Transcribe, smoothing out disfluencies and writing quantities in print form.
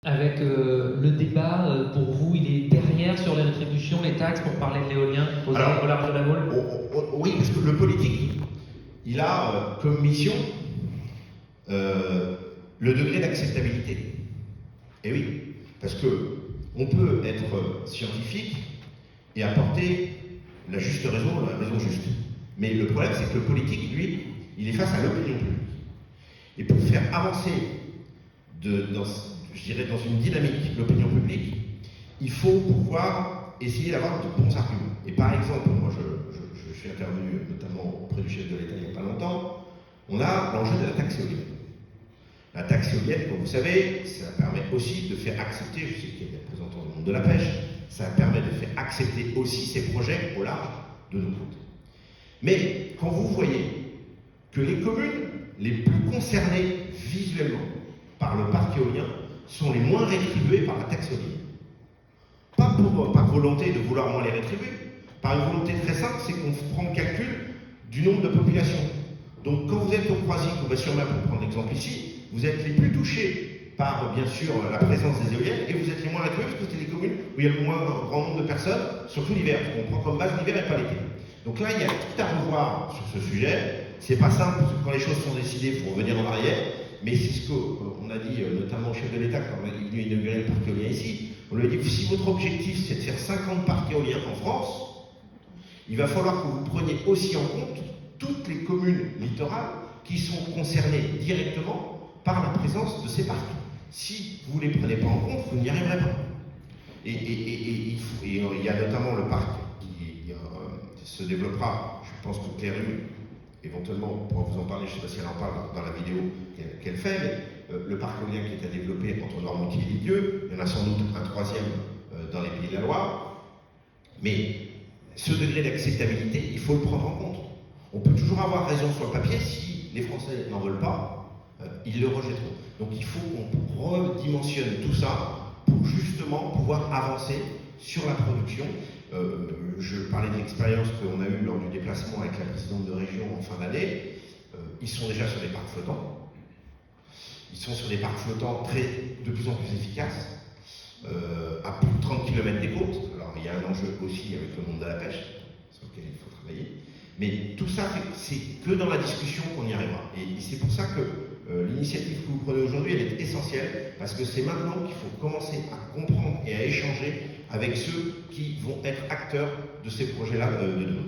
Avec le débat, pour vous, il est derrière sur les rétributions, les taxes, pour parler de l'éolien au large de la Baule? Oui, parce que le politique, il a comme mission le degré d'acceptabilité. Et oui, parce que on peut être scientifique et apporter la juste raison, la raison juste. Mais le problème, c'est que le politique, lui, il est face à l'opinion publique. Et pour faire avancer je dirais dans une dynamique l'opinion publique, il faut pouvoir essayer d'avoir de bons arguments. Et par exemple, moi je suis intervenu notamment auprès du chef de l'État il n'y a pas longtemps, on a l'enjeu de la taxe éolienne. La taxe éolienne, comme vous savez, ça permet aussi de faire accepter, je sais qu'il y a des représentants du monde de la pêche, ça permet de faire accepter aussi ces projets au large de nos côtes. Mais quand vous voyez que les communes les plus concernées visuellement par le parc éolien sont les moins rétribuées par la taxe éolienne. Pas par volonté de vouloir moins les rétribuer, par une volonté très simple, c'est qu'on prend le calcul du nombre de populations. Donc quand vous êtes au Croisic, ou bien sur ma, pour prendre l'exemple ici, vous êtes les plus touchés par, bien sûr, la présence des éoliennes, et vous êtes les moins rétribués parce que c'est les communes où il y a le moins grand nombre de personnes, surtout l'hiver, parce qu'on prend comme base l'hiver et pas l'été. Donc là, il y a tout à revoir sur ce sujet. C'est pas simple, parce que quand les choses sont décidées, il faut revenir en arrière. Mais c'est ce qu'on a dit notamment au chef de l'État quand il est venu inaugurer le parc éolien ici. On lui a dit, si votre objectif c'est de faire 50 parcs éoliens en France, il va falloir que vous preniez aussi en compte toutes les communes littorales qui sont concernées directement par la présence de ces parcs. Si vous ne les prenez pas en compte, vous n'y arriverez pas. Et il y a notamment le parc qui se développera, je pense que Cléry, éventuellement, on pourra vous en parler, je ne sais pas si elle en parle dans la vidéo qu'elle fait, mais le parc éolien qui est à développer entre Noirmoutier et Lisieux, il y en a sans doute un troisième dans les Pays de la Loire, mais ce degré d'acceptabilité, il faut le prendre en compte. On peut toujours avoir raison sur le papier, si les Français n'en veulent pas, ils le rejetteront. Donc il faut qu'on redimensionne tout ça pour justement pouvoir avancer sur la production. Je parlais de l'expérience qu'on a eue lors du déplacement avec la présidente de région en fin d'année. Ils sont déjà sur des parcs flottants. Ils sont sur des parcs flottants de plus en plus efficaces, à plus de 30 km des côtes. Alors il y a un enjeu aussi avec le monde de la pêche, sur lequel il faut travailler. Mais tout ça, c'est que dans la discussion qu'on y arrivera. Et c'est pour ça que l'initiative que vous prenez aujourd'hui, elle est essentielle, parce que c'est maintenant qu'il faut commencer à comprendre et à échanger avec ceux qui vont être acteurs de ces projets-là de demain.